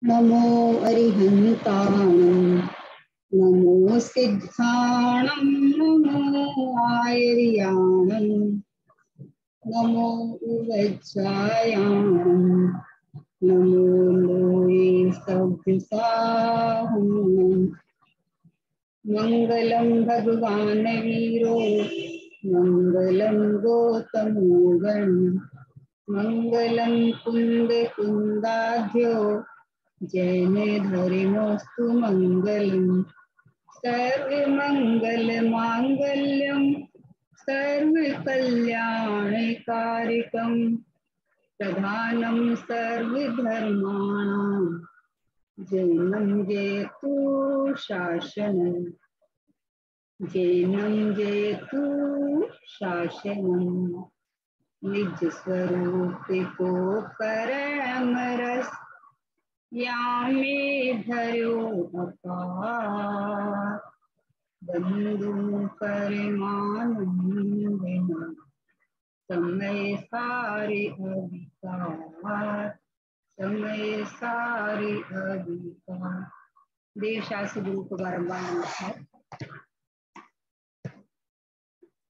नमो अरिहन्ताणं नमो सिद्धाणं नमो आयर्याणं नमो उवज्रायां नमो लोये सव्यसाहं मंगलं भगवान् वीरो मंगलं गौतमोगण मंगलं कुन्दकुन्दाढ्यो जैनधर्मोऽस्तु मङ्गलम् सर्वमङ्गलमाङ्गल्यं सर्वकल्याणकारिकं प्रधानं सर्वधर्माणां जैनं जयतु शासनं जैनं जयतु शासनं निज स्वरूप को परम रस यामे भरो अपार बंधु परमानंद समय सारे अधिकार समय सारे अधिकार। देव शास्त्र गुरु को बारम्बार नमस्कार।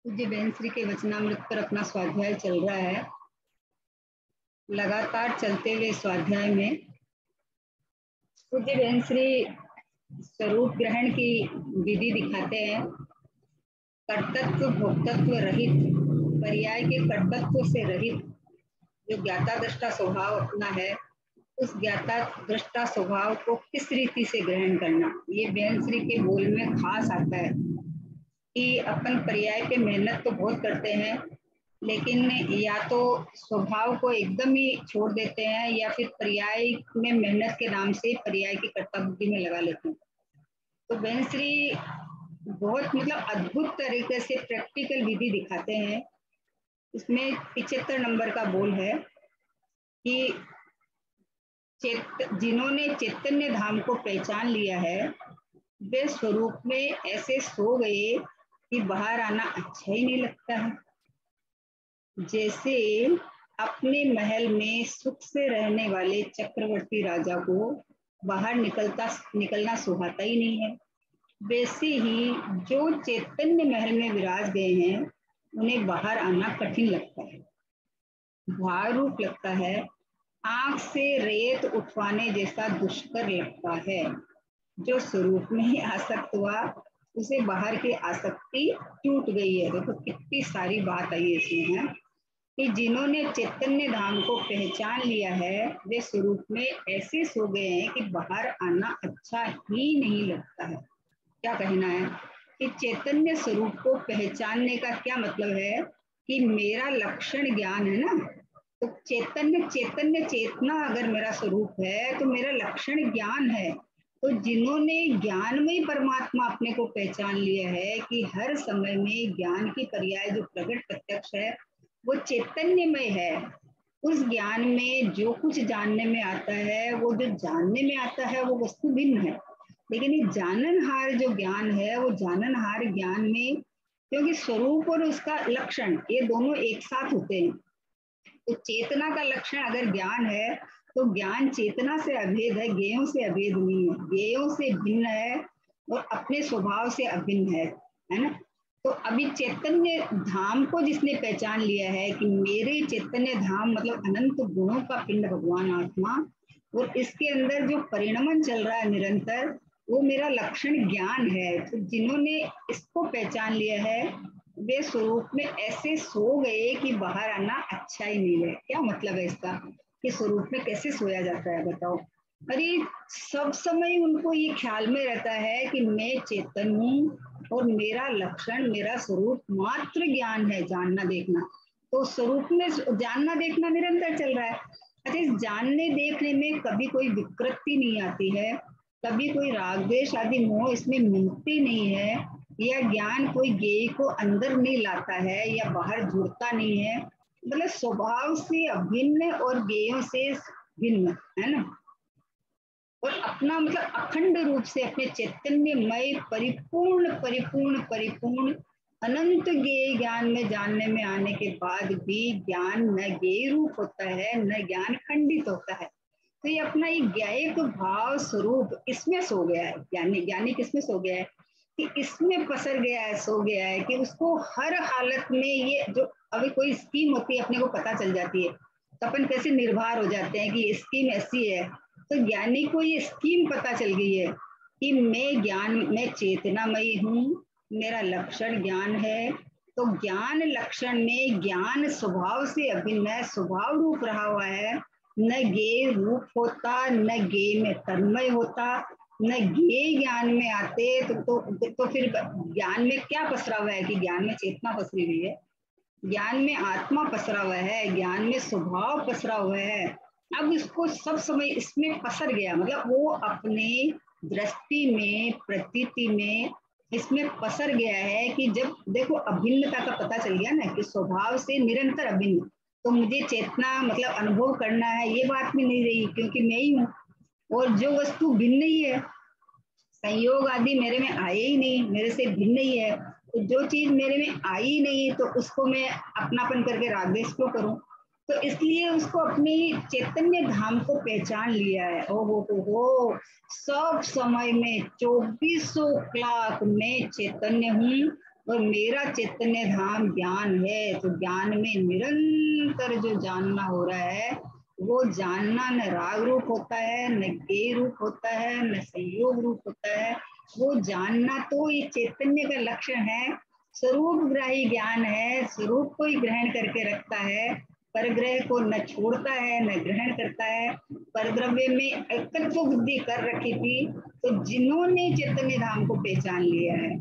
पूज्य बहन श्री के वचनामृत पर अपना स्वाध्याय चल रहा है। लगातार चलते हुए स्वाध्याय में पूज्य बहन श्री स्वरूप ग्रहण की विधि दिखाते हैं। कर्तृत्व भोक्तत्व रहित, पर्याय के कर्तृत्व से रहित जो ज्ञाता दृष्टा स्वभाव अपना है, उस ज्ञाता दृष्टा स्वभाव को किस रीति से ग्रहण करना, ये बहन श्री के बोल में खास आता है कि अपन पर्याय पे मेहनत तो बहुत करते हैं, लेकिन या तो स्वभाव को एकदम ही छोड़ देते हैं या फिर पर्याय में मेहनत के नाम से पर्याय की कर्ता बुद्धि में लगा लेते हैं। तो बहन श्री बहुत अद्भुत तरीके से प्रैक्टिकल विधि दिखाते हैं। इसमें 75 नंबर का बोल है कि जिन्होंने चैतन्य धाम को पहचान लिया है वे स्वरूप में ऐसे सो गए कि बाहर आना अच्छा ही नहीं लगता है। जैसे अपने महल में सुख से रहने वाले चक्रवर्ती राजा को बाहर निकलना सुहाता ही नहीं है, वैसे ही जो चैतन्य महल में विराज गए हैं उन्हें बाहर आना कठिन लगता है, भार रूप लगता है, आंख से रेत उठवाने जैसा दुष्कर लगता है। जो स्वरूप में ही आसक्त हुआ उसे बाहर की आसक्ति टूट गई है। देखो कितनी सारी बात आई इसमें है कि जिन्होंने चैतन्य धाम को पहचान लिया है वे स्वरूप में ऐसे सो गए हैं कि बाहर आना अच्छा ही नहीं लगता है। क्या कहना है कि चैतन्य स्वरूप को पहचानने का क्या मतलब है कि मेरा लक्षण ज्ञान है ना, तो चैतन्य चेतना अगर मेरा स्वरूप है तो मेरा लक्षण ज्ञान है। तो जिन्होंने ज्ञानमय परमात्मा अपने को पहचान लिया है कि हर समय में ज्ञान की पर्याय जो प्रकट प्रत्यक्ष है वो चैतन्यमय है, उस ज्ञान में जो कुछ जानने में आता है, वो जो जानने में आता है वो वस्तु भिन्न है, लेकिन ये जाननहार जो ज्ञान है वो जाननहार ज्ञान में, क्योंकि स्वरूप और उसका लक्षण ये दोनों एक साथ होते हैं। तो चेतना का लक्षण अगर ज्ञान है तो ज्ञान चेतना से अभेद है, ज्ञेयों से अभेद नहीं है, ज्ञेयों से भिन्न है और अपने स्वभाव से अभिन्न है ना। तो अभी चैतन्य धाम को जिसने पहचान लिया है कि मेरे चैतन्य धाम मतलब अनंत गुणों का पिंड भगवान आत्मा, और इसके अंदर जो परिणमन चल रहा है निरंतर, वो मेरा लक्षण ज्ञान है। तो जिन्होंने इसको पहचान लिया है वे स्वरूप में ऐसे सो गए कि बाहर आना अच्छा ही नहीं है। क्या मतलब है इसका कि स्वरूप में कैसे सोया जाता है बताओ। अरे सब समय उनको ये ख्याल में रहता है कि मैं चेतन हूँ और मेरा लक्षण मेरा स्वरूप मात्र ज्ञान है, जानना देखना। तो स्वरूप में जानना देखना निरंतर चल रहा है। अच्छा, इस जानने देखने में कभी कोई विकृति नहीं आती है, कभी कोई राग द्वेष आदि मोह इसमें मिलती नहीं है, या ज्ञान कोई ज्ञेय को अंदर नहीं लाता है या बाहर जुड़ता नहीं है, मतलब स्वभाव से अभिन्न और ज्ञेयों से भिन्न है ना। और अपना अखंड रूप से अपने चैतन्यमय परिपूर्ण परिपूर्ण परिपूर्ण अनंत ज्ञेय ज्ञान में जानने में आने के बाद भी ज्ञान न ज्ञेय रूप होता है, न ज्ञान खंडित होता है। तो ये अपना ये ज्ञेय भाव स्वरूप इसमें सो गया है। ज्ञानी ज्ञानी किसमें सो गया है कि इसमें पसर गया है, सो गया है कि उसको हर हालत में ये जो अभी कोई स्कीम होती है अपने को पता चल जाती है, तो अपन कैसे निर्भर हो जाते हैं कि स्कीम ऐसी है। तो ज्ञानी को ये स्कीम पता चल गई है कि मैं ज्ञान में चेतनामयी हूँ, मेरा लक्षण ज्ञान है। तो ज्ञान लक्षण में ज्ञान स्वभाव से अभिन्न स्वभाव रूप रहा हुआ है, न ज्ञेय रूप होता, न ज्ञेय में तन्मय होता, न ज्ञेय ज्ञान में आते तो फिर ज्ञान में क्या पसरा हुआ है कि ज्ञान में चेतना पसरी हुई है, ज्ञान में आत्मा पसरा हुआ है, ज्ञान में स्वभाव पसरा हुआ है। अब इसको सब समय इसमें पसर गया, मतलब वो अपने दृष्टि में प्रतीति में इसमें पसर गया है कि जब देखो अभिन्नता का पता चल गया ना कि स्वभाव से निरंतर अभिन्न, तो मुझे चेतना मतलब अनुभव करना है ये बात भी नहीं रही क्योंकि मैं ही हूँ और जो वस्तु भिन्न ही है, संयोग आदि मेरे में आए ही नहीं, मेरे से भिन्न ही है। तो जो चीज मेरे में आई नहीं तो उसको मैं अपनापन करके राग द्वेष क्यों करूं। तो इसलिए उसको अपनी चैतन्य धाम को पहचान लिया है। ओ हो सब समय में 2400 लाख में चैतन्य हूँ और मेरा चैतन्य धाम ज्ञान है। तो ज्ञान में निरंतर जो जानना हो रहा है वो जानना न राग रूप होता है, न ज्ञेय रूप होता है, न संयोग रूप होता है। वो जानना तो ये चैतन्य का लक्षण है, स्वरूप ग्राही ज्ञान है, स्वरूप को ही ग्रहण करके रखता है, परग्रह को न छोड़ता है न ग्रहण करता है। परद्रव्य में एकत्व बुद्धि कर रखी थी। तो जिन्होंने चैतन्य धाम को पहचान लिया है,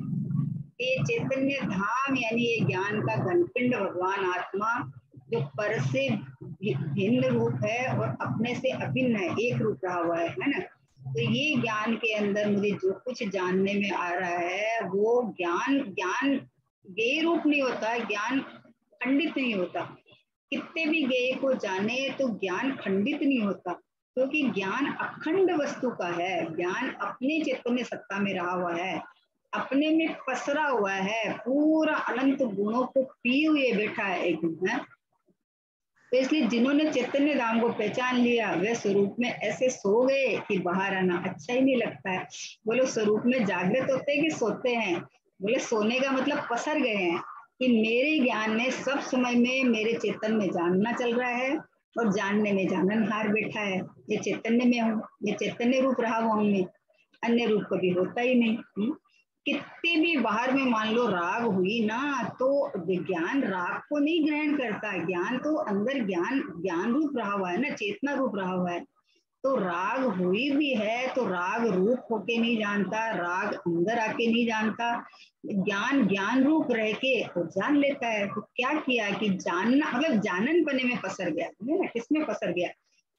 ये चैतन्य धाम यानी ये ज्ञान का घनपिंड भगवान आत्मा जो पर से भिन्न रूप है और अपने से अभिन्न है, एक रूप रहा हुआ है ना। तो ये ज्ञान के अंदर मुझे जो कुछ जानने में आ रहा है वो ज्ञान ज्ञान ज्ञेय रूप नहीं होता, ज्ञान खंडित नहीं होता। कितने भी ज्ञेय को जाने तो ज्ञान खंडित नहीं होता क्योंकि ज्ञान अखंड वस्तु का है, ज्ञान अपने चैतन्य सत्ता में रहा हुआ है, अपने में पसरा हुआ है, पूरा अनंत गुणों को पिए हुए बैठा है एक है। तो इसलिए जिन्होंने चैतन्य धाम को पहचान लिया वे स्वरूप में ऐसे सो गए कि बाहर आना अच्छा ही नहीं लगता है। बोलो स्वरूप में जागृत होते हैं कि सोते हैं? बोले सोने का मतलब पसर गए हैं कि मेरे ज्ञान ने सब समय में मेरे चेतन में जानना चल रहा है और जानने में जाननहार बैठा है। ये चैतन्य में हूँ, ये चैतन्य रूप रहा हुआ हूँ मैं, अन्य रूप कभी होता ही नहीं। कितने भी बाहर में मान लो राग हुई ना तो विज्ञान राग को नहीं ग्रहण करता, ज्ञान तो अंदर ज्ञान ज्ञान रूप रहा हुआ है ना, चेतना रूप रहा हुआ है। तो राग हुई भी है तो राग रूप होके नहीं जानता, राग अंदर आके नहीं जानता, ज्ञान ज्ञान रूप रह के तो जान लेता है। तो क्या किया कि जानना मतलब जानन पने में पसर गया है ना, किसमें पसर गया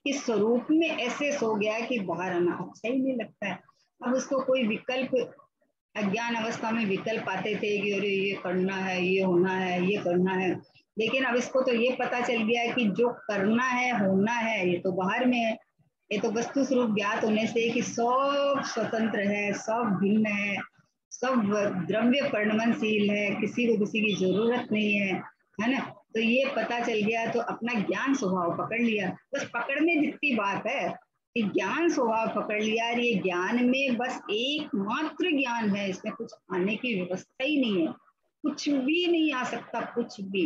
कि स्वरूप में ऐसे सो गया कि बाहर आना अच्छा ही नहीं लगता है। अब उसको कोई विकल्प, अज्ञान अवस्था में विकल्प आते थे कि अरे ये करना है, ये होना है, ये करना है, लेकिन अब इसको तो ये पता चल गया कि जो करना है होना है ये तो बाहर में है। ये तो वस्तु स्वरूप ज्ञात होने से कि सब स्वतंत्र है, सब भिन्न है, सब द्रव्य परिणमनशील है, किसी को किसी की जरूरत नहीं है ना। तो ये पता चल गया तो अपना ज्ञान स्वभाव पकड़ लिया, बस पकड़ने जितनी बात है कि ज्ञान स्वभाव पकड़ लिया। ये ज्ञान में बस एकमात्र ज्ञान है, इसमें कुछ आने की व्यवस्था ही नहीं है, कुछ भी नहीं आ सकता, कुछ भी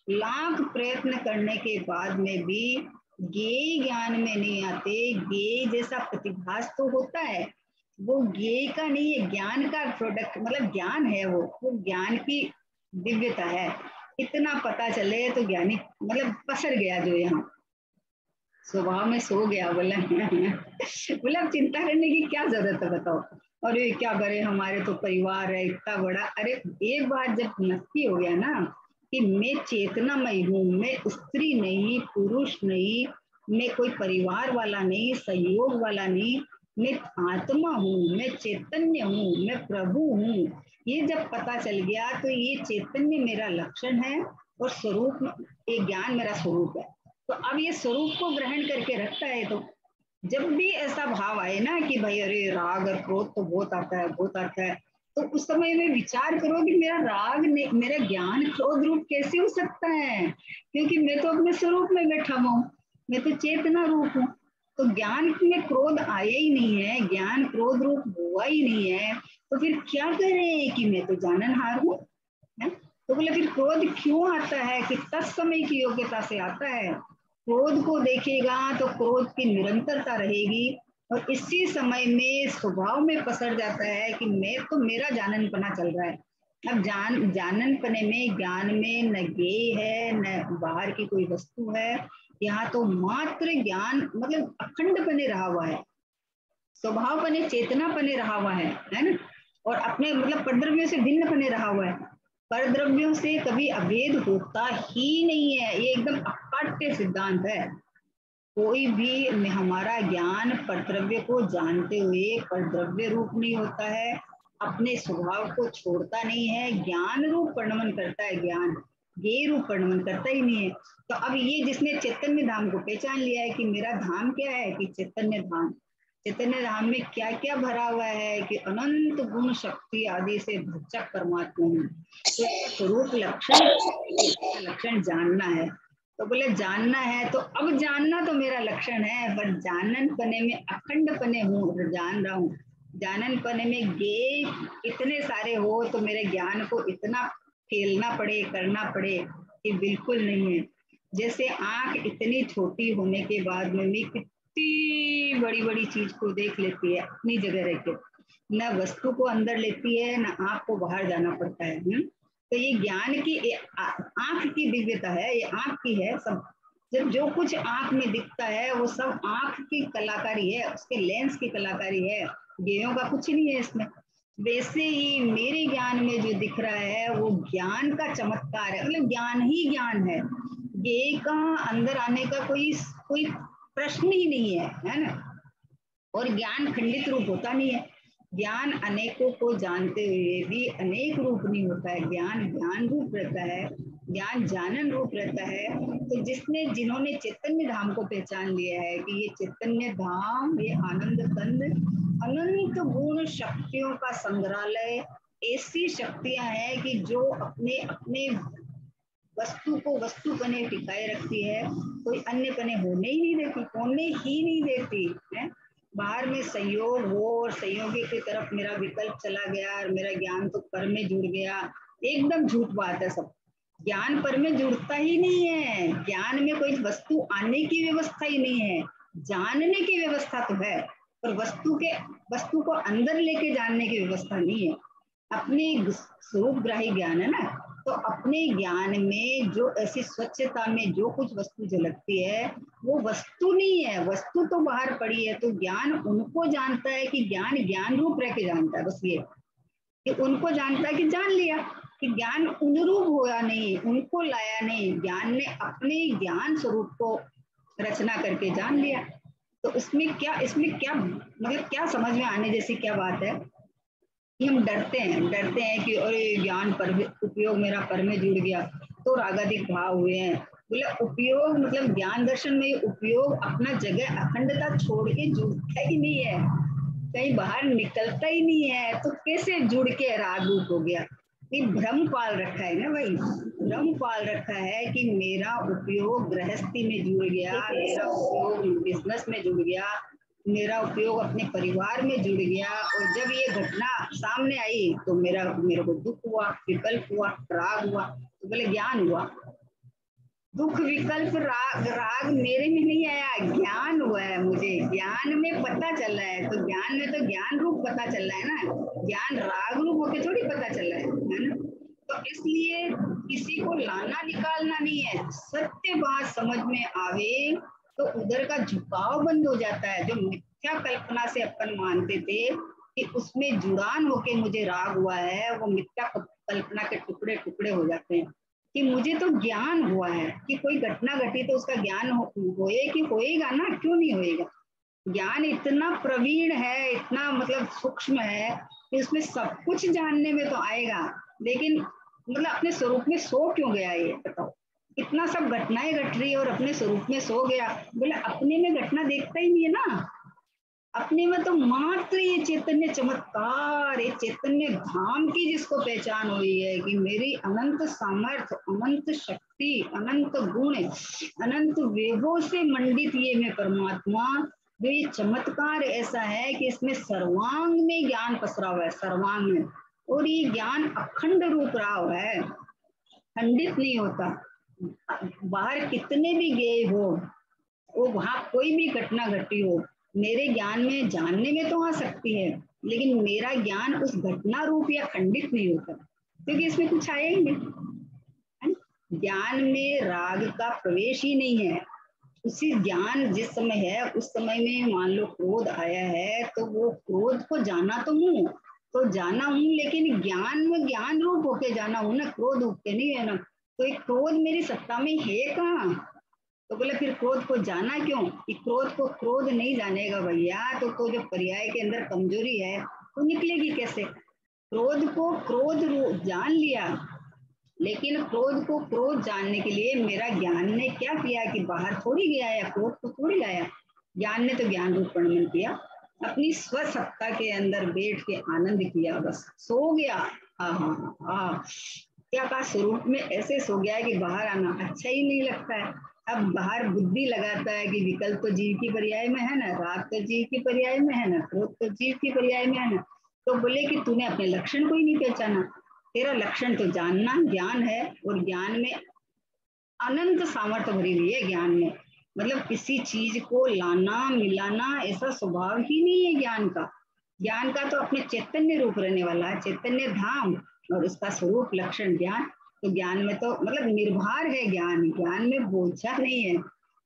लाख प्रयत्न करने के बाद में भी ज्ञेय ज्ञान में नहीं आते। ज्ञेय जैसा प्रतिभास तो होता है, वो ज्ञेय का नहीं है, ज्ञान का प्रोडक्ट मतलब ज्ञान है, वो ज्ञान की दिव्यता है। इतना पता चले तो ज्ञानी मतलब पसर गया जो यहाँ स्वभाव में सो गया। बोला बोला अब चिंता करने की क्या जरूरत है बताओ, अरे क्या करे हमारे तो परिवार है इतना बड़ा। अरे एक बार जब नक्की हो गया ना कि मैं चेतनामय हूँ, मैं स्त्री नहीं पुरुष नहीं, मैं कोई परिवार वाला नहीं सहयोग वाला नहीं, मैं आत्मा हूँ, मैं चैतन्य हूँ, मैं प्रभु हूँ, ये जब पता चल गया तो ये चैतन्य मेरा लक्षण है और स्वरूप ये ज्ञान मेरा स्वरूप है। तो अब ये स्वरूप को ग्रहण करके रखता है। तो जब भी ऐसा भाव आए ना कि भाई अरे राग और क्रोध तो बहुत आता है बहुत आता है, तो उस समय में विचार करो कि मेरा राग मेरा ज्ञान क्रोध रूप कैसे हो सकता है, क्योंकि मैं तो अपने स्वरूप में बैठा हुआ हूँ, मैं तो चेतना रूप हूँ। तो ज्ञान में क्रोध आया ही नहीं है, ज्ञान क्रोध रूप हुआ ही नहीं है, तो फिर क्या करें कि मैं तो जाननहार हूँ, है? तो बोले फिर क्रोध क्यों आता है कि तत्समय की योग्यता से आता है। क्रोध को देखेगा तो क्रोध की निरंतरता रहेगी, और इसी समय में स्वभाव में पसर जाता है कि मैं तो मेरा जाननपना चल रहा है। अब जाननपने में ज्ञान में न ज्ञेय है न बाहर की कोई वस्तु है, यहाँ तो मात्र ज्ञान मतलब अखंड पने रहा हुआ है, स्वभाव पने चेतना पने रहा हुआ है ना। और अपने मतलब परद्रव्यों से भिन्न पने रहा हुआ है, परद्रव्यों से कभी अभेद होता ही नहीं है, ये एकदम अकाट्य सिद्धांत है। कोई भी हमारा ज्ञान परद्रव्य को जानते हुए परद्रव्य रूप नहीं होता है, अपने स्वभाव को छोड़ता नहीं है, ज्ञान रूप परिणमन करता है, ज्ञान ये रूप परिणमन करता ही नहीं है। तो अब ये जिसने चैतन्य धाम को पहचान लिया है कि मेरा धाम क्या है कि चैतन्य धाम, चैतन्य धाम में क्या क्या भरा हुआ है कि अनंत गुण शक्ति आदि से भरचक परमात्मा हूँ। तो स्वरूप लक्षण जानना है। तो बोले जानना है तो अब जानना तो मेरा लक्षण है, पर जानन पने में अखंड पने हूँ, जान रहा हूँ। जानन पने में गे इतने सारे हो तो मेरे ज्ञान को इतना खेलना पड़े करना पड़े कि बिल्कुल नहीं है। जैसे आंख इतनी छोटी होने के बाद में भी कितनी बड़ी बड़ी चीज को देख लेती है अपनी जगह रह के, न वस्तु को अंदर लेती है न आंख को बाहर जाना पड़ता है। तो ये ज्ञान की आंख की दिव्यता है, ये आंख की है सब। जब जो कुछ आंख में दिखता है वो सब आंख की कलाकारी है, उसके लेंस की कलाकारी है, गेयों का कुछ नहीं है इसमें। वैसे ही मेरे ज्ञान में जो दिख रहा है वो ज्ञान का चमत्कार है, मतलब ज्ञान ही ज्ञान है, गेय का अंदर आने का कोई कोई प्रश्न ही नहीं है ना। और ज्ञान खंडित रूप होता नहीं है, ज्ञान अनेकों को जानते हुए भी अनेक रूप नहीं होता है, ज्ञान ज्ञान रूप रहता है, ज्ञान जानन रूप रहता है। तो जिन्होंने चैतन्य धाम को पहचान लिया है कि ये चैतन्य धाम ये आनंद कंद अनंत गुण शक्तियों का संग्रहालय, ऐसी शक्तियां हैं कि जो अपने अपने वस्तु को वस्तु बने टिकाए रखती है, कोई अन्य बने होने ही नहीं देती, होने ही नहीं देती है। बाहर में संयोग हो और संयोगी की तरफ मेरा विकल्प चला गया और मेरा ज्ञान तो पर में जुड़ गया, एकदम झूठ बात है सब। ज्ञान पर में जुड़ता ही नहीं है, ज्ञान में कोई वस्तु आने की व्यवस्था ही नहीं है, जानने की व्यवस्था तो है पर वस्तु को अंदर लेके जानने की व्यवस्था नहीं है। अपने स्वरूपग्राही ज्ञान है ना, तो अपने ज्ञान में जो ऐसी स्वच्छता में जो कुछ वस्तु झलकती है वो वस्तु नहीं है, वस्तु तो बाहर पड़ी है। तो ज्ञान उनको जानता है कि ज्ञान ज्ञान रूप रह के जानता है, बस ये कि उनको जानता है कि जान लिया कि ज्ञान अनुरूप हुआ नहीं, उनको लाया नहीं, ज्ञान ने अपने ज्ञान स्वरूप को रचना करके जान लिया। तो इसमें क्या मतलब क्या समझ में आने जैसी क्या बात है कि हम डरते हैं कि अरे ज्ञान पर उपयोग मेरा पर में जुड़ गया तो रागादिक भाव हुए हैं। बोले उपयोग मतलब ज्ञान दर्शन में उपयोग अपना जगह अखंडता छोड़ के जुड़ता ही नहीं है, कहीं बाहर निकलता ही नहीं है, तो कैसे जुड़ के राग रूप हो गया। ये भ्रम पाल रखा है ना भाई, भ्रम पाल रखा है कि मेरा उपयोग गृहस्थी में जुड़ गया, मेरा उपयोग बिजनेस में जुड़ गया, मेरा उपयोग अपने परिवार में जुड़ गया, और जब ये घटना सामने आई तो मेरे को दुख हुआ, विकल्प हुआ, राग हुआ। तो बोले ज्ञान हुआ, दुख विकल्प राग मेरे में नहीं आया, ज्ञान हुआ है, मुझे ज्ञान में पता चल रहा है। तो ज्ञान में तो ज्ञान रूप पता चल रहा है ना, ज्ञान राग रूप होके थोड़ी पता चल रहा है ना। तो इसलिए किसी को लाना निकालना नहीं है, सत्य बात समझ में आवे तो उधर का झुकाव बंद हो जाता है। जो मिथ्या कल्पना से अपन मानते थे कि उसमें जुड़ान होके मुझे राग हुआ है, वो मिथ्या कल्पना के टुकड़े टुकड़े हो जाते हैं कि मुझे तो ज्ञान हुआ है कि कोई घटना घटी तो उसका ज्ञान होए कि होएगा ना, क्यों नहीं होएगा। ज्ञान इतना प्रवीण है, इतना मतलब सूक्ष्म है कि उसमें सब कुछ जानने में तो आएगा, लेकिन मतलब अपने स्वरूप में सो क्यों गया ये बताओ। इतना सब घटनाएं घट रही है और अपने स्वरूप में सो गया, बोले अपने में घटना देखता ही नहीं है ना, अपने में तो मात्र ये चैतन्य चमत्कार, ये चैतन्य धाम की जिसको पहचान हुई है कि मेरी अनंत सामर्थ्य, अनंत शक्ति, अनंत गुण, अनंत वेगों से मंडित ये मैं परमात्मा, जो ये चमत्कार ऐसा है कि इसमें सर्वांग में ज्ञान पसरा हुआ है, सर्वांग में, और ये ज्ञान अखंड रूप रहा हुआ है, खंडित नहीं होता। बाहर कितने भी गए हो, वो वहां कोई भी घटना घटी हो, मेरे ज्ञान में जानने में तो आ सकती है, लेकिन मेरा ज्ञान उस घटना रूप या खंडित नहीं होता, क्योंकि इसमें कुछ आया ही नहीं है। ज्ञान में राग का प्रवेश ही नहीं है। उसी ज्ञान जिस समय है उस समय में मान लो क्रोध आया है, तो वो क्रोध को जाना तो हूँ, तो जाना हूँ, लेकिन ज्ञान में ज्ञान रूप होके जाना हूँ ना, क्रोध होके नहीं है ना। तो एक क्रोध मेरी सत्ता में है कहाँ? तो बोले फिर क्रोध को जाना क्यों? कि क्रोध को क्रोध नहीं जानेगा भैया, तो जो पर्याय के अंदर कमजोरी है वो निकलेगी कैसे? क्रोध को क्रोध जान लिया, लेकिन क्रोध को क्रोध जानने के लिए मेरा ज्ञान ने क्या किया कि बाहर थोड़ी गया या क्रोध को थोड़ी लाया, ज्ञान ने तो ज्ञान रूप वर्णन किया, अपनी स्वसत्ता के अंदर बैठ के आनंद किया, बस सो गया। हाँ हाँ हाँ, क्या का स्वरूप में ऐसे सो गया है कि बाहर आना अच्छा ही नहीं लगता है। अब बाहर बुद्धि लगाता है कि विकल्प तो जीव की पर्याय में है ना, राग तो जीव की पर्याय में है ना, क्रोध तो जीव की पर्याय में है ना। तो बोले कि तूने अपने लक्षण को ही नहीं पहचाना, तेरा लक्षण तो जानना ज्ञान है, और ज्ञान में अनंत सामर्थ्य भरी हुई है ज्ञान में, मतलब किसी चीज को लाना मिलाना ऐसा स्वभाव ही नहीं है ज्ञान का। ज्ञान का तो अपने चैतन्य रूप रहने वाला है, चैतन्य धाम, और उसका स्वरूप लक्षण ज्ञान। तो ज्ञान में तो मतलब निर्भर है ज्ञान, ज्ञान में बोझा नहीं है।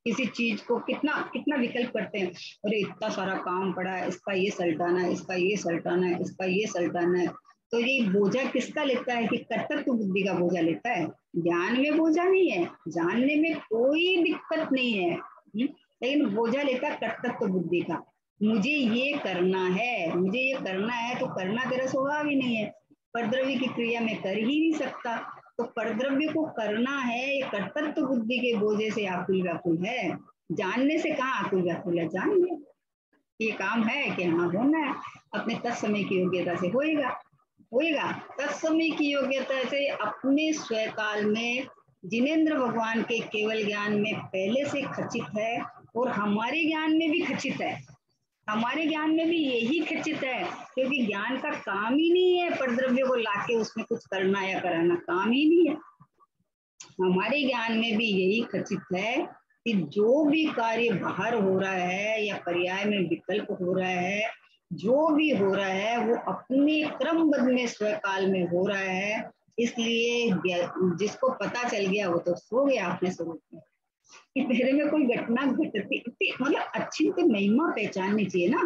किसी चीज को कितना कितना विकल्प करते हैं, अरे इतना सारा काम पड़ा है, इसका ये सल्टाना है, इसका ये सल्टाना है, इसका ये सल्टाना है। तो ये बोझा किसका लेता है? कि कर्तव्य बुद्धि का बोझा लेता है। ज्ञान में बोझा नहीं है, जानने में कोई दिक्कत नहीं है, लेकिन बोझा लेता है कर्तव्य बुद्धि का। मुझे ये करना है, मुझे ये करना है, तो करना तेरा स्वभाव ही नहीं है। परद्रव्य की क्रिया में कर ही नहीं सकता, तो परद्रव्य को करना है, ये कर्तव्य बुद्धि के बोझे से आकुल व्याकुल है। जानने से कहाँ आकुल व्याकुल है? जान ले ये काम है कि हाँ होना है, अपने तत्समय की योग्यता से होएगा, होएगा तत्समय की योग्यता से, अपने स्वकाल में जिनेन्द्र भगवान के केवल ज्ञान में पहले से खचित है, और हमारे ज्ञान में भी खचित है, हमारे ज्ञान में भी यही खचित है, क्योंकि ज्ञान का काम ही नहीं है परद्रव्य को लाके उसमें कुछ करना या कराना, काम ही नहीं है। हमारे ज्ञान में भी यही खचित है कि जो भी कार्य बाहर हो रहा है या पर्याय में विकल्प हो रहा है, जो भी हो रहा है वो अपने क्रमबद्ध में स्वकाल में हो रहा है। इसलिए जिसको पता चल गया वो तो सो गया अपने स्वरूप में, कि तेरे में कोई घटना घटती, मतलब अच्छी तो महिमा पहचाननी चाहिए ना,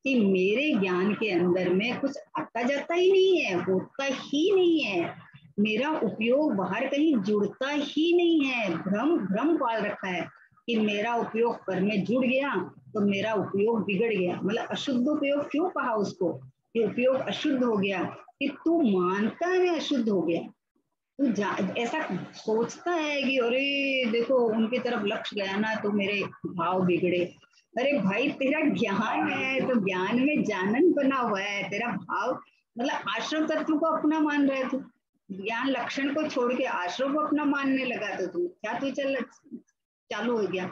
कि मेरे ज्ञान के अंदर में कुछ आता जाता ही नहीं है, होता ही नहीं है, मेरा उपयोग बाहर कहीं जुड़ता ही नहीं है। भ्रम भ्रम पाल रखा है कि मेरा उपयोग कर में जुड़ गया तो मेरा उपयोग बिगड़ गया, मतलब अशुद्ध उपयोग क्यों कहा उसको, कि उपयोग अशुद्ध हो गया, कि तू मानता है अशुद्ध हो गया, तू ऐसा सोचता है कि अरे देखो उनकी तरफ लक्ष्य गया ना तो मेरे भाव बिगड़े। अरे भाई तेरा ज्ञान है तो ज्ञान में जानन बना हुआ है, तेरा भाव मतलब आश्रम तत्व को अपना मान रहे तू, ज्ञान लक्षण को छोड़ के आश्रम को अपना मानने लगा, तो तू क्या तू चल चालू हो गया।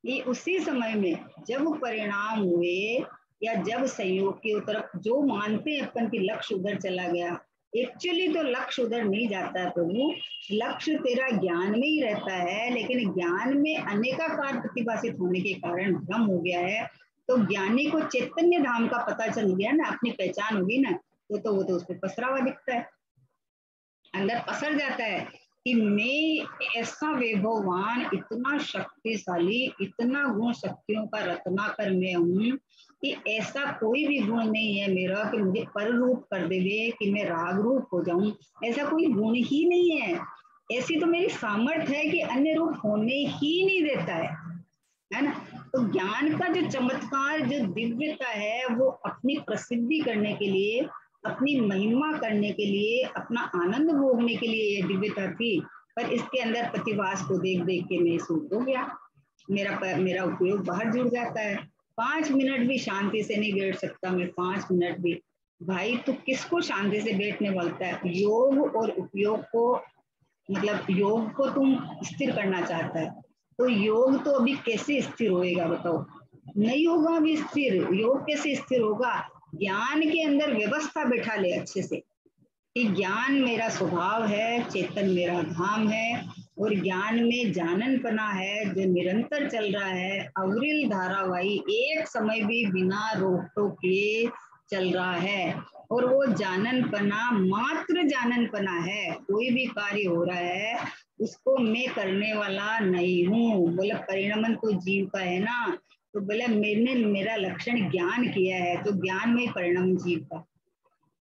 ये उसी समय में जब परिणाम हुए या जब संयोग की तरफ जो मानते हैं अपन की लक्ष्य उधर चला गया, एक्चुअली तो लक्ष्य उधर नहीं जाता है प्रभु, लक्ष्य तेरा ज्ञान में ही रहता है, लेकिन ज्ञान में अनेकाकार प्रतिभाषित होने के कारण भ्रम हो गया है। तो ज्ञानी को चैतन्य धाम का पता चल गया ना, अपनी पहचान होगी ना, तो वो तो उस पर पसरा हुआ दिखता है, अंदर पसर जाता है कि मैं ऐसा वैभववान, इतना शक्तिशाली, इतना गुण शक्तियों का रत्नाकर मैं हूँ कि ऐसा कोई भी गुण नहीं है मेरा कि मुझे पर रूप कर देवे, कि मैं राग रूप हो जाऊं, ऐसा कोई गुण ही नहीं है। ऐसी तो मेरी सामर्थ्य है कि अन्य रूप होने ही नहीं देता है ना। तो ज्ञान का जो चमत्कार, जो दिव्यता है, वो अपनी प्रसिद्धि करने के लिए, अपनी महिमा करने के लिए, अपना आनंद भोगने के लिए ये दिव्यता थी, पर इसके अंदर प्रतिभास को देख देख के मैं सूख हो गया, मेरा उपयोग बाहर जुड़ जाता है। 5 मिनट भी शांति से नहीं बैठ सकता मैं, 5 मिनट भी। भाई तू किसको शांति से बैठने बोलता है? योग और उपयोग को, मतलब योग को तुम स्थिर करना चाहता है, तो योग तो अभी कैसे स्थिर होएगा बताओ? नहीं होगा अभी स्थिर। योग कैसे स्थिर होगा? ज्ञान के अंदर व्यवस्था बैठा ले अच्छे से कि ज्ञान मेरा स्वभाव है, चेतन मेरा धाम है, और ज्ञान में जाननपना है जो निरंतर चल रहा है, अविरल धारावाही, एक समय भी बिना रोक टोक किए चल रहा है। और वो जाननपना मात्र जाननपना है, कोई भी कार्य हो रहा है उसको मैं करने वाला नहीं हूँ। बोला परिणमन तो जीव का है ना, तो बोला मैंने मेरा लक्षण ज्ञान किया है, तो ज्ञान में परिणम जीव का।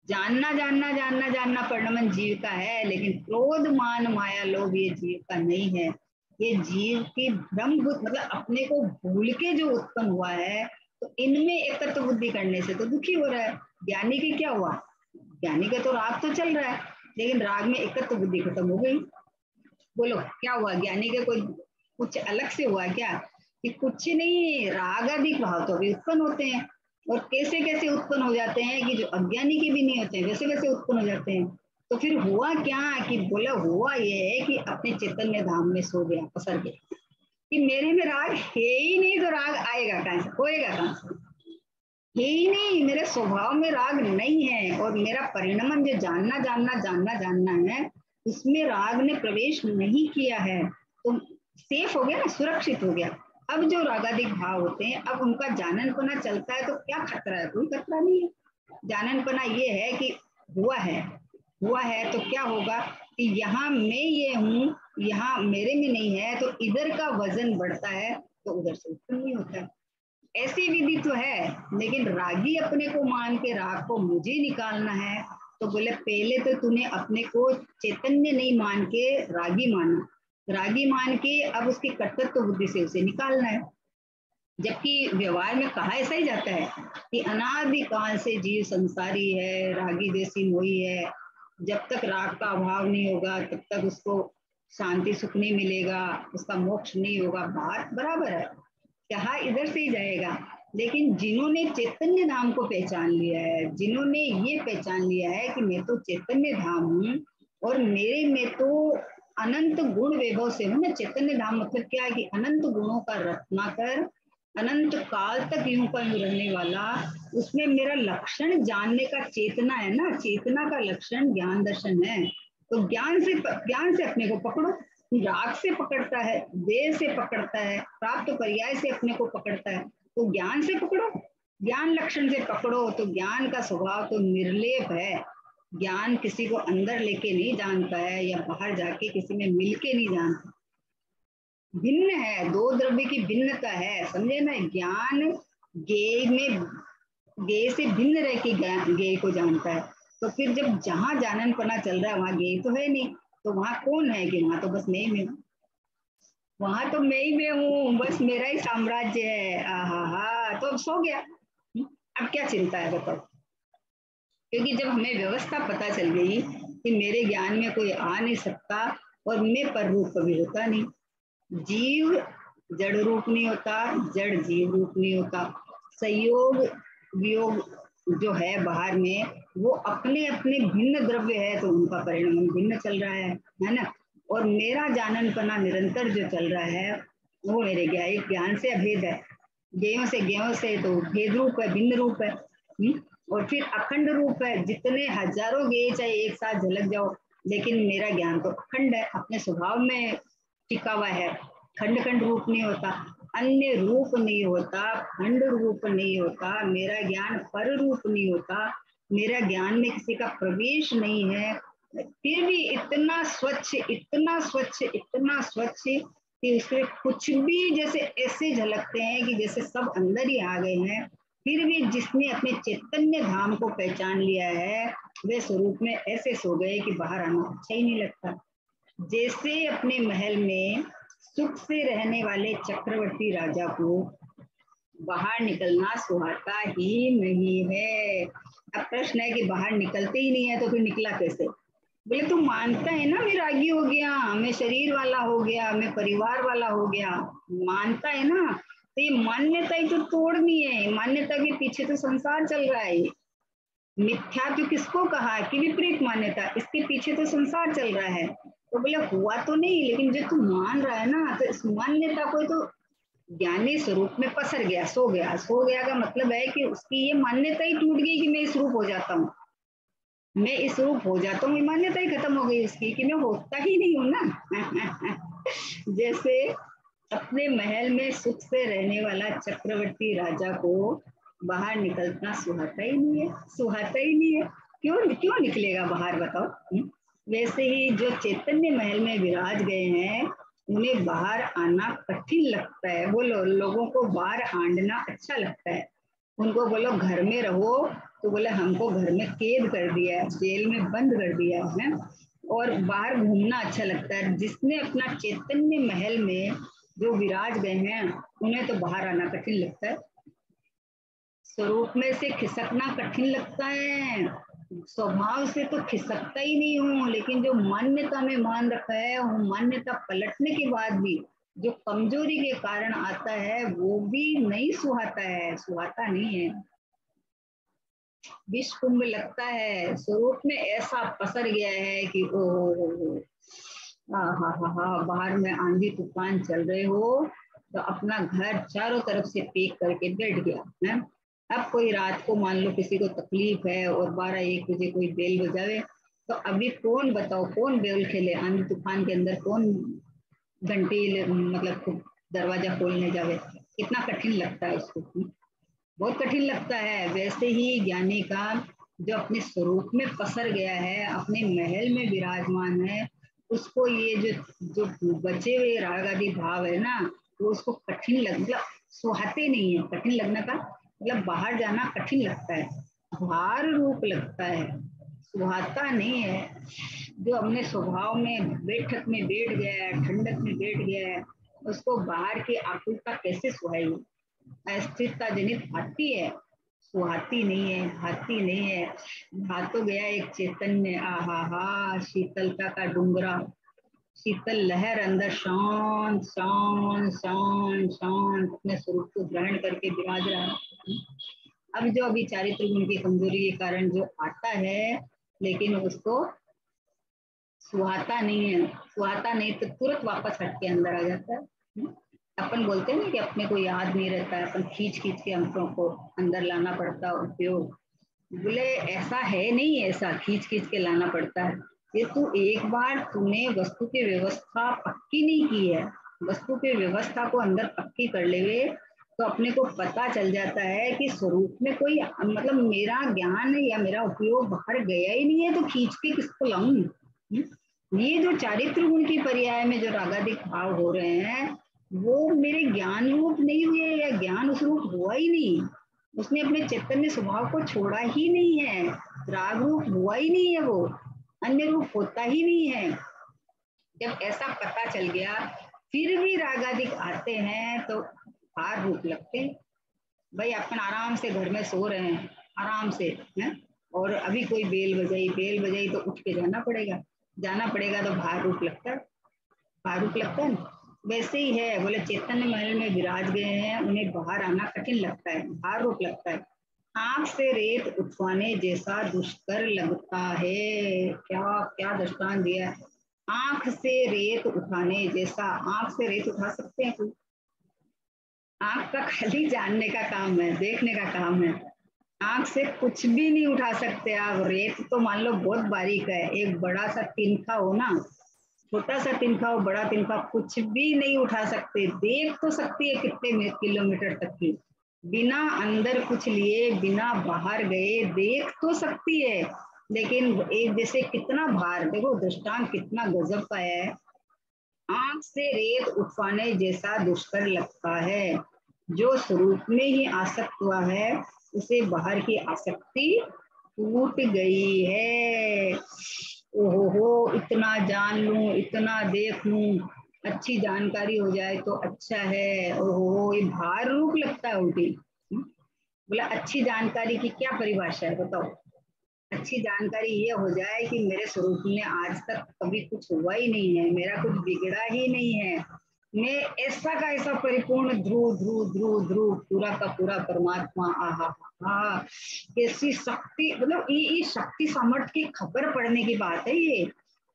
जानना जानना जानना जानना परिणमन जीव का है, लेकिन क्रोध मान माया लोभ ये जीव का नहीं है। ये जीव की भ्रम मतलब अपने को भूल के जो उत्पन्न हुआ है, तो इनमें एकत्व बुद्धि करने से तो दुखी हो रहा है। ज्ञानी की क्या हुआ? ज्ञानी का तो राग तो चल रहा है, लेकिन राग में एकत्व बुद्धि खत्म हो गई। बोलो क्या हुआ? ज्ञानी के कोई कुछ अलग से हुआ क्या? कि कुछ नहीं, राग अधिक भाव तो अभी उत्पन्न होते हैं, और कैसे कैसे उत्पन्न हो जाते हैं कि जो अज्ञानी के भी नहीं होते हैं वैसे वैसे उत्पन्न हो जाते हैं। तो फिर हुआ क्या? कि बोला हुआ ये है कि अपने चैतन्य धाम में सो गया, पसर गया कि मेरे में राग है ही नहीं, तो राग आएगा कहां से, होएगा कहां से? है ही नहीं, मेरे स्वभाव में राग नहीं है। और मेरा परिणमन जो जानना जानना जानना जानना है, उसमें राग ने प्रवेश नहीं किया है, तो सेफ हो गया ना, सुरक्षित हो गया। अब जो रागादिक भाव होते हैं, अब उनका जाननपना चलता है, तो क्या खतरा है? कोई खतरा नहीं है। जाननपना ये है कि हुआ है, हुआ है तो क्या होगा कि यहाँ मैं ये हूँ, यहाँ मेरे में नहीं है, तो इधर का वजन बढ़ता है, तो उधर से उत्पन्न नहीं होता है। ऐसी विधि तो है, लेकिन रागी अपने को मान के राग को मुझे निकालना है, तो बोले पहले तो तूने अपने को चैतन्य नहीं मान के रागी माना, रागी मान के अब उसकी कर्तृत्व बुद्धि से उसे निकालना है। जबकि व्यवहार में कहा ऐसा ही जाता है कि अनादि काल से जीव संसारी है, रागी जैसी मोही है, जब तक राग का अभाव नहीं होगा तब तक उसको शांति सुख नहीं मिलेगा, उसका मोक्ष नहीं होगा। बात बराबर है, कहा इधर से ही जाएगा। लेकिन जिन्होंने चैतन्य धाम को पहचान लिया है, जिन्होंने ये पहचान लिया है कि मैं तो चैतन्य धाम हूँ, और मेरे में तो अनंत गुण वैभव से हूँ ना। चैतन्य धाम मतलब क्या है? कि अनंत गुणों का रत्नाकर, अनंत काल तक यूं का यूं रहने वाला, उसमें मेरा लक्षण जानने का चेतना है ना, चेतना का लक्षण ज्ञान दर्शन है। तो ज्ञान से अपने को पकड़ो। राग से पकड़ता है, देह से पकड़ता है, प्राप्त पर्याय से अपने को पकड़ता है, तो ज्ञान से पकड़ो, ज्ञान लक्षण से पकड़ो। तो ज्ञान का स्वभाव तो निर्लेप है। ज्ञान किसी को अंदर लेके नहीं जानता है, या बाहर जाके किसी में मिलके नहीं जानता, भिन्न है, दो द्रव्य की भिन्नता है, समझे ना? ज्ञान ज्ञेय में, ज्ञेय से भिन्न रह के ज्ञेय को जानता है। तो फिर जब जहां जाननपना चल रहा है वहां ज्ञेय तो है नहीं, तो वहां कौन है? कि वहां तो बस मैं ही में हूँ, वहां तो मैं ही में हूँ, बस मेरा ही साम्राज्य है। आहा हा, तो अब सो गया। अब क्या चिंता है बताओ? क्योंकि जब हमें व्यवस्था पता चल गई कि मेरे ज्ञान में कोई आ नहीं सकता, और मैं पर रूप कभी होता नहीं, जीव जड़ रूप नहीं होता, जड़ जीव रूप नहीं होता, संयोग वियोग जो है बाहर में, वो अपने अपने भिन्न द्रव्य है, तो उनका परिणाम भिन्न चल रहा है ना? और मेरा जाननपना निरंतर जो चल रहा है, वो मेरे ज्ञान से अभेद है। गेयों से तो भेद रूप है, भिन्न रूप है। और फिर अखंड रूप है, जितने हजारों गेय चाहे एक साथ झलक जाओ, लेकिन मेरा ज्ञान तो अखंड है, अपने स्वभाव में टिका हुआ है, खंड खंड रूप नहीं होता, अन्य रूप नहीं होता, खंड रूप नहीं होता, मेरा ज्ञान पर रूप नहीं होता, मेरा ज्ञान में किसी का प्रवेश नहीं है। फिर भी इतना स्वच्छ, इतना स्वच्छ, इतना स्वच्छ कि उसके कुछ भी जैसे ऐसे झलकते हैं कि जैसे सब अंदर ही आ गए हैं। फिर भी जिसने अपने चैतन्य धाम को पहचान लिया है, वे स्वरूप में ऐसे सो गए कि बाहर आना अच्छा ही नहीं लगता। जैसे अपने महल में सुख से रहने वाले चक्रवर्ती राजा को बाहर निकलना सुहाता ही नहीं है। अब प्रश्न है कि बाहर निकलते ही नहीं है, तो फिर निकला कैसे? बोले तू मानता है ना मैं रागी हो गया, मैं शरीर वाला हो गया, मैं परिवार वाला हो गया, मानता है ना, तो ये मान्यता ही तो तोड़नी है, मान्यता के पीछे तो संसार चल रहा है। मिथ्या तो किसको कहा कि विपरीत मान्यता, इसके पीछे तो संसार चल रहा है। तो बोले हुआ तो नहीं, लेकिन जो तू मान रहा है ना, तो इस मान्यता को तो ज्ञानी स्वरूप में पसर गया, सो गया। सो गया का मतलब है कि उसकी ये मान्यता ही टूट गई कि मैं इस रूप हो जाता हूँ, मैं इस रूप हो जाता हूँ, मान्यता ही खत्म हो गई उसकी कि मैं होता ही नहीं हूँ ना। जैसे अपने महल में सुख से रहने वाला चक्रवर्ती राजा को बाहर निकलना सुहाता ही नहीं है, सुहाता ही नहीं है। क्यों क्यों निकलेगा बाहर बताओ? वैसे ही जो चैतन्य महल में विराज गए हैं, उन्हें बाहर आना कठिन लगता है। बोलो, लोगों को बाहर आंदना अच्छा लगता है। उनको बोलो घर में रहो, तो बोले हमको घर में कैद कर दिया है, जेल में बंद कर दिया है। और बाहर घूमना अच्छा लगता है। जिसने अपना चैतन्य महल में जो विराज गए हैं, उन्हें तो बाहर आना कठिन लगता है। स्वरूप में से खिसकना कठिन लगता है, स्वभाव से तो खिसकता ही नहीं हूँ, लेकिन जो मान्यता में मान रखा है, वो मान्यता पलटने के बाद भी जो कमजोरी के कारण आता है, वो भी नहीं सुहाता है, सुहाता नहीं है। विष कुंभ लगता है, स्वरूप में ऐसा पसर गया है कि ओ हाँ हाँ हाँ हाँ, बाहर में आंधी तूफान चल रहे हो तो अपना घर चारों तरफ से पैक करके बैठ गया है। अब कोई रात को मान लो किसी को तकलीफ है और 12-1 बजे कोई बेल बजावे, तो अभी कौन बताओ, कौन बेल खेले आंधी तूफान के अंदर, कौन घंटी मतलब दरवाजा खोलने जावे? कितना कठिन लगता है उसको, बहुत कठिन लगता है। वैसे ही ज्ञानी का जो अपने स्वरूप में पसर गया है, अपने महल में विराजमान है, उसको ये जो जो बचे हुए राग आदि भाव है ना, वो उसको कठिन लग मतलब सुहाते नहीं है। कठिन लगने का मतलब बाहर जाना कठिन लगता है, भार रूप लगता है, सुहाता नहीं है। जो अपने स्वभाव में बैठक में बैठ गया है, ठंडक में बैठ गया है, उसको बाहर की आकुलता कैसे सुहाएगी? अस्थिरता जनित भाती है, सुहाती नहीं है, भाती नहीं है। भा तो गया एक चैतन्य, आहा हा, शीतलता का डूंगरा, शीतल लहर अंदर शांत शांत शांत शांत अपने स्वरूप को ग्रहण करके विराज रहा है। अब जो अभी चारित्र गुण की कमजोरी के कारण जो आता है, लेकिन उसको सुहाता नहीं है, सुहाता नहीं तो तुरंत वापस हट के अंदर आ जाता है। अपन बोलते हैं ना कि अपने को याद नहीं रहता है, अपन खींच खींच के अंकों को अंदर लाना पड़ता है उपयोग। बोले ऐसा है नहीं, ऐसा खींच खींच के लाना पड़ता है। ये तू एक बार तूने वस्तु की व्यवस्था पक्की नहीं की है, वस्तु की व्यवस्था को अंदर पक्की कर ले, तो अपने को पता चल जाता है कि स्वरूप में कोई मतलब मेरा ज्ञान या मेरा उपयोग बाहर गया ही नहीं है, तो खींच के किसको लाऊं? ये जो चारित्र गुण की पर्याय में जो रागादिक भाव हो रहे हैं, वो मेरे ज्ञान रूप नहीं हुए, या ज्ञान उस रूप हुआ ही नहीं, उसने अपने चैतन्य स्वभाव को छोड़ा ही नहीं है, राग रूप हुआ ही नहीं है, वो अन्य रूप होता ही नहीं है। जब ऐसा पता चल गया, फिर भी रागादिक आते हैं तो हार रूप लगते हैं। भाई अपन आराम से घर में सो रहे हैं, आराम से है, और अभी कोई बेल बजाई तो उठ के जाना पड़ेगा, जाना पड़ेगा तो भार रूप लगता है, भार रूप लगता है ना। वैसे ही है, बोले चैतन्य महल में विराज गए हैं, उन्हें बाहर आना कठिन लगता है, भार रूप लगता है। आंख से रेत उठवाने जैसा दुष्कर लगता है। क्या क्या दृष्टांत दिया है, आंख से रेत उठाने जैसा। आंख से रेत उठा सकते हैं कोई? आंख का खाली जानने का काम है, देखने का काम है, आंख से कुछ भी नहीं उठा सकते आप। रेत तो मान लो बहुत बारीक है, एक बड़ा सा तिनका हो ना, छोटा सा तिनका हो, बड़ा तिनका, कुछ भी नहीं उठा सकते। देख तो सकती है कितने किलोमीटर तक की, बिना अंदर कुछ लिए, बिना बाहर गए देख तो सकती है, लेकिन एक जैसे कितना भार, देखो दृष्टांत कितना गजब का है। आंख से रेत उठवाने जैसा दुष्कर लगता है। जो स्वरूप में ही आसक्त हुआ है, उसे बाहर की आसक्ति टूट गई है। ओहो हो, इतना जान लूं, इतना देख लूं, अच्छी जानकारी हो जाए तो अच्छा है। ओहो हो, ये भार रूप लगता है उल्टी। बोला अच्छी जानकारी की क्या परिभाषा है बताओ? अच्छी जानकारी ये हो जाए कि मेरे स्वरूप में आज तक कभी कुछ हुआ ही नहीं है, मेरा कुछ बिगड़ा ही नहीं है, मैं ऐसा का ऐसा परिपूर्ण ध्रुव ध्रुव ध्रुव ध्रुव पूरा का पूरा परमात्मा। आहा हा, कैसी शक्ति, मतलब ये शक्ति सामर्थ्य की खबर पड़ने की बात है ये,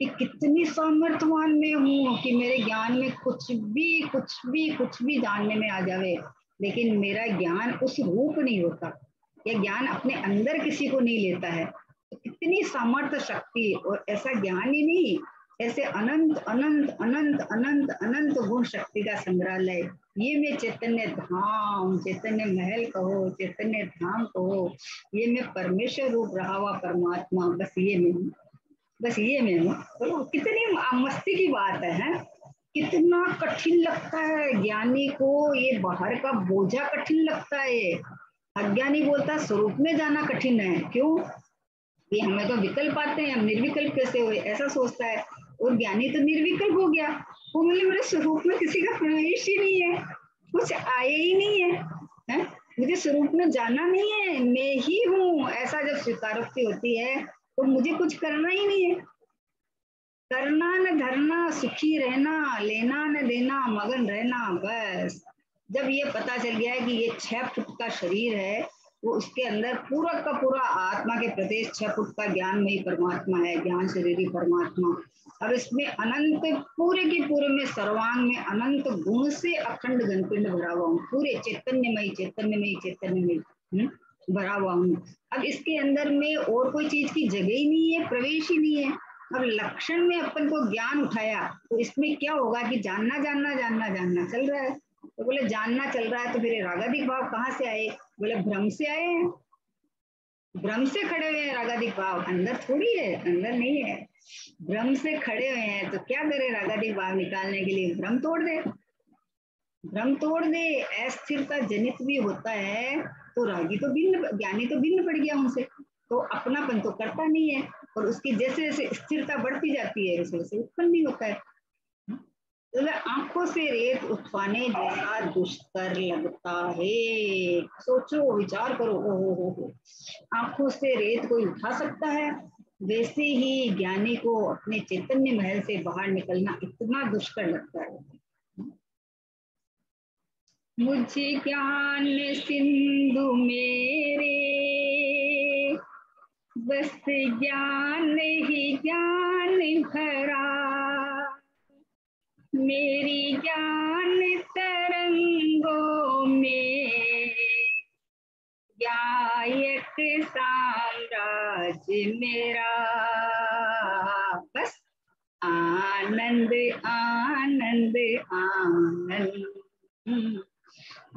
कि कितनी सामर्थ्यवान मैं हूँ कि मेरे ज्ञान में कुछ भी जानने में आ जावे, लेकिन मेरा ज्ञान उस रूप नहीं होता, या ज्ञान अपने अंदर किसी को नहीं लेता है। तो कितनी सामर्थ्य शक्ति, और ऐसा ज्ञान ही नहीं, ऐसे अनंत अनंत अनंत अनंत अनंत गुण शक्ति का संग्रहालय। ये मैं चैतन्य धाम, चैतन्य महल कहो, चैतन्य धाम कहो, ये मैं परमेश्वर रूप रहा हुआ परमात्मा, बस ये मैं हूँ, बस ये मैं हूँ। तो कितनी मस्ती की बात है? कितना कठिन लगता है ज्ञानी को, ये बाहर का बोझा कठिन लगता है। अज्ञानी बोलता स्वरूप में जाना कठिन है, क्यों? ये हमें तो विकल्प आते हैं, हम निर्विकल्प कैसे हुए, ऐसा सोचता है। और ज्ञानी तो निर्विकल्प हो गया, वो बोले मेरे स्वरूप में किसी का प्रवेश ही नहीं है, कुछ आए ही नहीं है, है? मुझे स्वरूप में जाना नहीं है, मैं ही हूँ, ऐसा जब स्वीकारोक्ति होती है तो मुझे कुछ करना ही नहीं है। करना न धरना, सुखी रहना, लेना न देना, मगन रहना, बस। जब ये पता चल गया है कि ये 6 फुट का शरीर है, वो उसके अंदर पूरा का पूरा आत्मा के प्रदेश 6 फुट का ज्ञानमयी परमात्मा है, ज्ञान शरीरी परमात्मा। और इसमें अनंत, पूरे के पूरे में सर्वांग में अनंत गुण से अखंड घनपिंड भरा हुआ हूँ, पूरे चैतन्यमयी चैतन्यमयी चैतन्यमयी भरा हुआ हूँ। अब इसके अंदर में और कोई चीज की जगह ही नहीं है, प्रवेश ही नहीं है। अब लक्षण में अपन को ज्ञान उठाया तो इसमें क्या होगा कि जानना जानना जानना जानना चल रहा है। तो बोले जानना चल रहा है तो फिर रागादिक भाव कहाँ से आए? बोले भ्रम से आए हैं, भ्रम से खड़े हुए हैं रागादिक भाव, अंदर थोड़ी है, अंदर नहीं है। भ्रम से खड़े हुए हैं तो क्या करे, रागादिक भाव निकालने के लिए भ्रम तोड़ दे, भ्रम तोड़ दे। अस्थिरता जनित भी होता है तो रागी तो भिन्न, ज्ञानी तो भिन्न पड़ गया उनसे, तो अपनापन तो करता नहीं है, और उसकी जैसे जैसे स्थिरता बढ़ती जाती है वैसे वैसे उत्पन्न नहीं होता है। तो आंखों से रेत उठवाने जैसा दुष्कर लगता है। सोचो, विचार करो, हो, आंखों से रेत कोई उठा सकता है, वैसे ही ज्ञानी को अपने चैतन्य महल से बाहर निकलना इतना दुष्कर लगता है। मुझे ज्ञान सिंधु मेरे, बस ज्ञान ही ज्ञान भरा, मेरी ज्ञान तरंगों में गायक साम्राज्य मेरा, बस आनंद आनंद आनंद,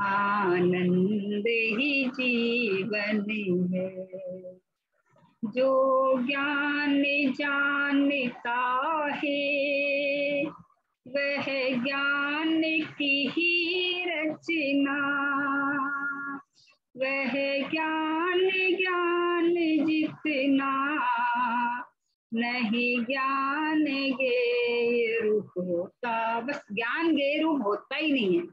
आनंद ही जीवन है। जो ज्ञान जानता है वह ज्ञान की ही रचना, वह ज्ञान ज्ञान जितना नहीं ज्ञान गे रूप होता। बस ज्ञान गे रूप होता ही नहीं है।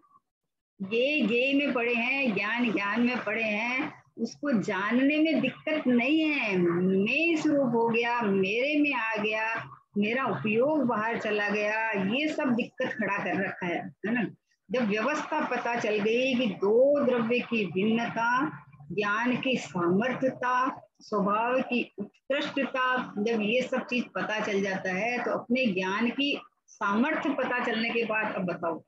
गे में पड़े हैं, ज्ञान ज्ञान में पड़े हैं, उसको जानने में दिक्कत नहीं है। मैं स्वरूप हो गया, मेरे में आ गया, मेरा उपयोग बाहर चला गया, ये सब दिक्कत खड़ा कर रखा है ना। जब व्यवस्था पता चल गई कि दो द्रव्य की भिन्नता, ज्ञान की सामर्थ्यता, स्वभाव की उत्कृष्टता, जब ये सब चीज पता चल जाता है तो अपने ज्ञान की सामर्थ्य पता चलने के बाद अब बताओ,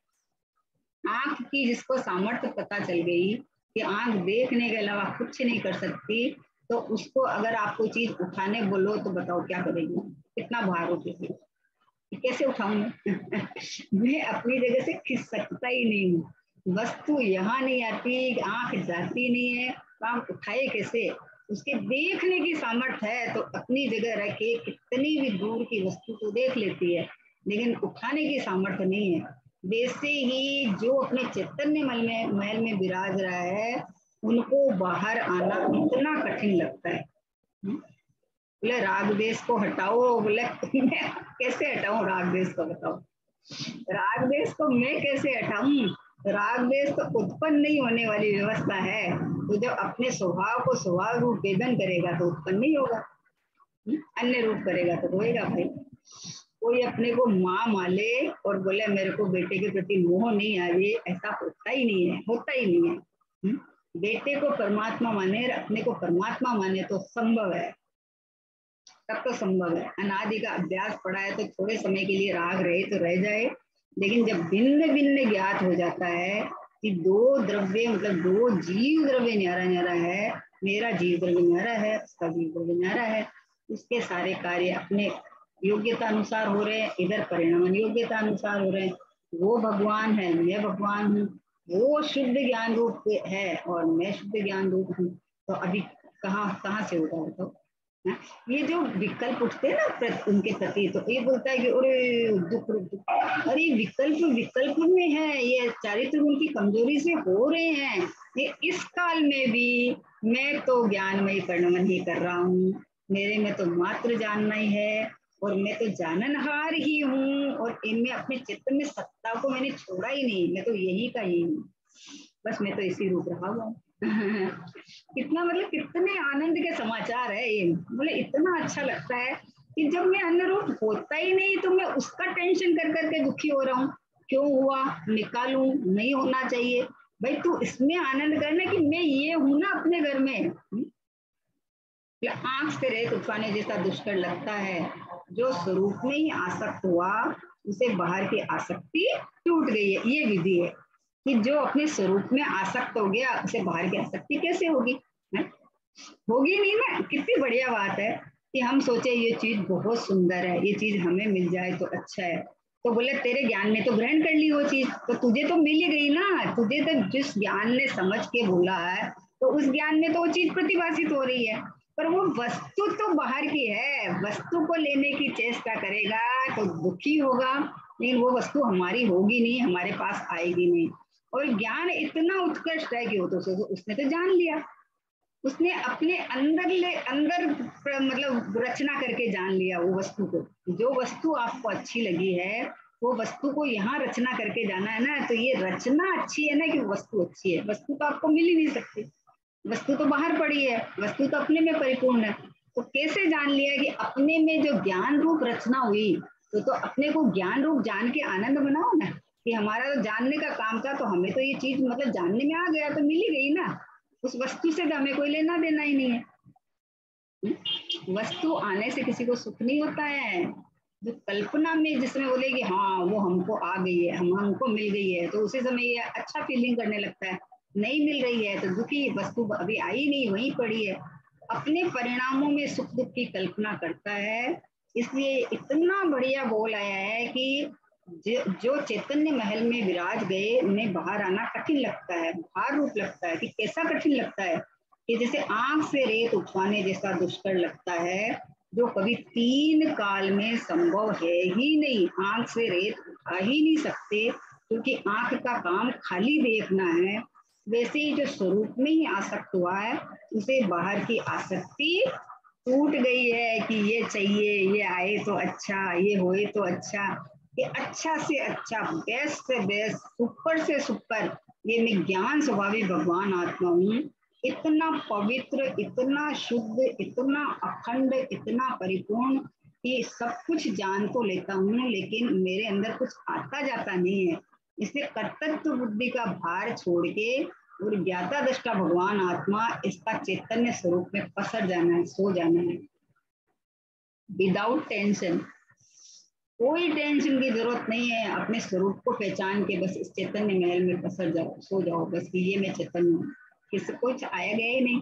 आंख की जिसको सामर्थ्य पता चल गई कि आंख देखने के अलावा कुछ नहीं कर सकती, तो उसको अगर आप कोई चीज उठाने बोलो तो बताओ क्या करेगी? कितना भार उठेगी? कैसे उठाऊं मैं अपनी जगह से खिस सकता ही नहीं हूँ। वस्तु यहाँ नहीं आती, आंख जाती नहीं है, तो आप उठाए कैसे? उसके देखने की सामर्थ्य है तो अपनी जगह रह के कितनी भी दूर की वस्तु को देख लेती है, लेकिन उठाने की सामर्थ्य नहीं है। वैसे ही जो अपने चैतन्य महल में विराज रहा है, उनको बाहर आना इतना कठिन लगता है। बोले राग देश को हटाओ, बोले मैं कैसे हटाऊं राग देश को? बताओ, राग देश को मैं कैसे हटाऊं? राग देश तो उत्पन्न नहीं होने वाली व्यवस्था है, तो जब अपने स्वभाव को स्वभाव रूप वेदन करेगा तो उत्पन्न नहीं होगा, अन्य रूप करेगा तो होएगा भाई। कोई अपने को माँ माले और बोले मेरे को बेटे के प्रति मोह नहीं आ रही, ऐसा होता ही नहीं है, होता ही नहीं है। बेटे को परमात्मा माने, अपने को परमात्मा माने तो संभव है, तब तो संभव है। अनादि का अभ्यास पड़ा है तो थोड़े समय के लिए राग रहे तो रह जाए, लेकिन जब भिन्न भिन्न ज्ञात हो जाता है कि दो द्रव्य मतलब दो जीव द्रव्य न्यारा न्यारा है, मेरा जीव द्रव्य न्यारा है, उसका जीव द्रव्य न्यारा है, उसके सारे कार्य अपने योग्यता अनुसार हो रहे हैं, इधर परिणाम योग्यता अनुसार हो रहे हैं। वो भगवान है, मैं भगवान हूँ, वो शुद्ध ज्ञान रूप है और मैं शुद्ध ज्ञान रूप हूँ, तो अभी कहाँ कहाँ से होगा तो ये जो विकल्प उठते हैं ना उनके प्रति, तो ये बोलता है कि अरे दुख दुख, अरे विकल्प विकल्प में है, ये चारित्र उनकी कमजोरी से हो रहे हैं। ये इस काल में भी मैं तो ज्ञानमय परिणमन ही कर रहा हूँ, मेरे में तो मात्र जानना ही है और मैं तो जाननहार ही हूँ, और इनमें अपने चित्त में सत्ता को मैंने छोड़ा ही नहीं, मैं तो यही का ही हूँ, बस मैं तो इसी रूप रहा हुआ हूँ। कितना मतलब कितने आनंद के समाचार है ये, बोले इतना अच्छा लगता है कि जब मैं अन्य रूप होता ही नहीं तो मैं उसका टेंशन कर करके दुखी हो रहा हूँ, क्यों हुआ, निकालू, नहीं होना चाहिए। भाई तू इसमें आनंद करना कि मैं ये हूं ना अपने घर में। आंख से रेत उठाने जैसा दुष्कर लगता है, जो स्वरूप में ही आसक्त हुआ उसे बाहर की आसक्ति टूट गई है। ये विधि है कि जो अपने स्वरूप में आसक्त हो गया उसे बाहर की आसक्ति कैसे होगी, है? होगी नहीं ना। कितनी बढ़िया बात है कि हम सोचे ये चीज बहुत सुंदर है, ये चीज हमें मिल जाए तो अच्छा है, तो बोले तेरे ज्ञान ने तो ग्रहण कर ली वो चीज, तो तुझे तो मिल ही गई ना, तुझे तो जिस ज्ञान ने समझ के बोला है तो उस ज्ञान में तो वो चीज प्रतिभाषित हो रही है, पर वो वस्तु तो बाहर की है, वस्तु को लेने की चेष्टा करेगा तो दुखी होगा, लेकिन वो वस्तु हमारी होगी नहीं, हमारे पास आएगी नहीं। और ज्ञान इतना उत्कृष्ट है कि वो तो उसने तो जान लिया, उसने अपने अंदर मतलब रचना करके जान लिया वो वस्तु को। जो वस्तु आपको अच्छी लगी है वो वस्तु को यहाँ रचना करके जाना है ना, तो ये रचना अच्छी है ना कि वस्तु अच्छी है, वस्तु तो आपको मिल ही नहीं सकती, वस्तु तो बाहर पड़ी है, वस्तु तो अपने में परिपूर्ण है। तो कैसे जान लिया कि अपने में जो ज्ञान रूप रचना हुई, तो अपने को ज्ञान रूप जान के आनंद बनाओ ना, कि हमारा तो जानने का काम था तो हमें तो ये चीज मतलब जानने में आ गया तो मिल ही गई ना, उस वस्तु से तो हमें कोई लेना देना ही नहीं है। वस्तु आने से किसी को सुख नहीं होता है, जो कल्पना में जिसमें बोले कि हाँ वो हमको आ गई है, हमको मिल गई है, तो उसी समय ये अच्छा फीलिंग करने लगता है। नहीं मिल रही है तो दुखी, वस्तु अभी आई नहीं, वहीं पड़ी है, अपने परिणामों में सुख दुख की कल्पना करता है। इसलिए इतना बढ़िया बोल आया है कि जो चैतन्य महल में विराज गए उन्हें बाहर आना कठिन लगता है, भार रूप लगता है। कि कैसा कठिन लगता है कि जैसे आंख से रेत उठवाने जैसा दुष्कर लगता है, जो कभी 3 काल में संभव है ही नहीं। आंख से रेत उठा ही नहीं सकते क्योंकि आंख का काम खाली देखना है। वैसे ही जो स्वरूप में ही आसक्त हुआ है उसे बाहर की आसक्ति टूट गई है कि ये चाहिए, ये आए तो अच्छा, ये होए तो अच्छा, ये अच्छा से अच्छा, बेस्ट से बेस्ट, सुपर से सुपर, ये मैं ज्ञान स्वभावी भगवान आत्मा हूँ, इतना पवित्र, इतना शुद्ध, इतना अखंड, इतना परिपूर्ण कि सब कुछ जान तो लेता हूँ लेकिन मेरे अंदर कुछ आता जाता नहीं है। इसलिए कर्तृत्व बुद्धि का भार छोड़ के और ज्ञाता दृष्टा भगवान आत्मा इसका चैतन्य स्वरूप में पसर जाना है, सो जाना है, विदाउट टेंशन। कोई टेंशन की जरूरत नहीं है, अपने स्वरूप को पहचान के बस इस चैतन्य महल में पसर जाओ, सो जाओ बस कि ये मैं चैतन्य हूँ। किसी कुछ आया गया ही नहीं,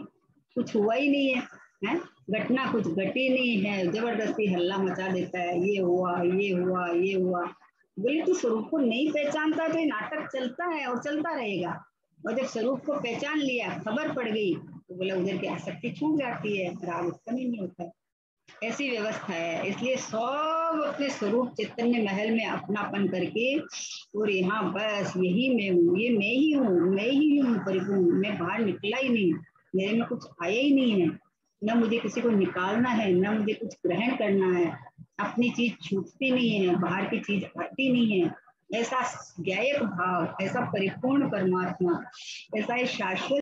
कुछ हुआ ही नहीं है, है? घटना कुछ घटी नहीं है, जबरदस्ती हल्ला मचा देता है, ये हुआ, ये हुआ, ये हुआ। बोले तो स्वरूप को नहीं पहचानता तो ये नाटक चलता है और चलता रहेगा, और जब स्वरूप को पहचान लिया, खबर पड़ गई, तो बोला उधर की आसक्ति छूट जाती है, राग उत्पन्न ही नहीं होता है। ऐसी व्यवस्था है। इसलिए सब अपने स्वरूप चैतन्य महल में अपनापन करके और यहाँ बस यही मैं हूँ, ये मैं ही हूँ, मैं ही हूँ परिपूर्ण, मैं बाहर निकला ही नहीं, मेरे में कुछ आया ही नहीं है, न मुझे किसी को निकालना है, न मुझे कुछ ग्रहण करना है, अपनी चीज छूटती नहीं है, बाहर की चीज आती नहीं है। ऐसा ज्ञायक भाव, ऐसा परिपूर्ण परमात्मा, ऐसा शाश्वत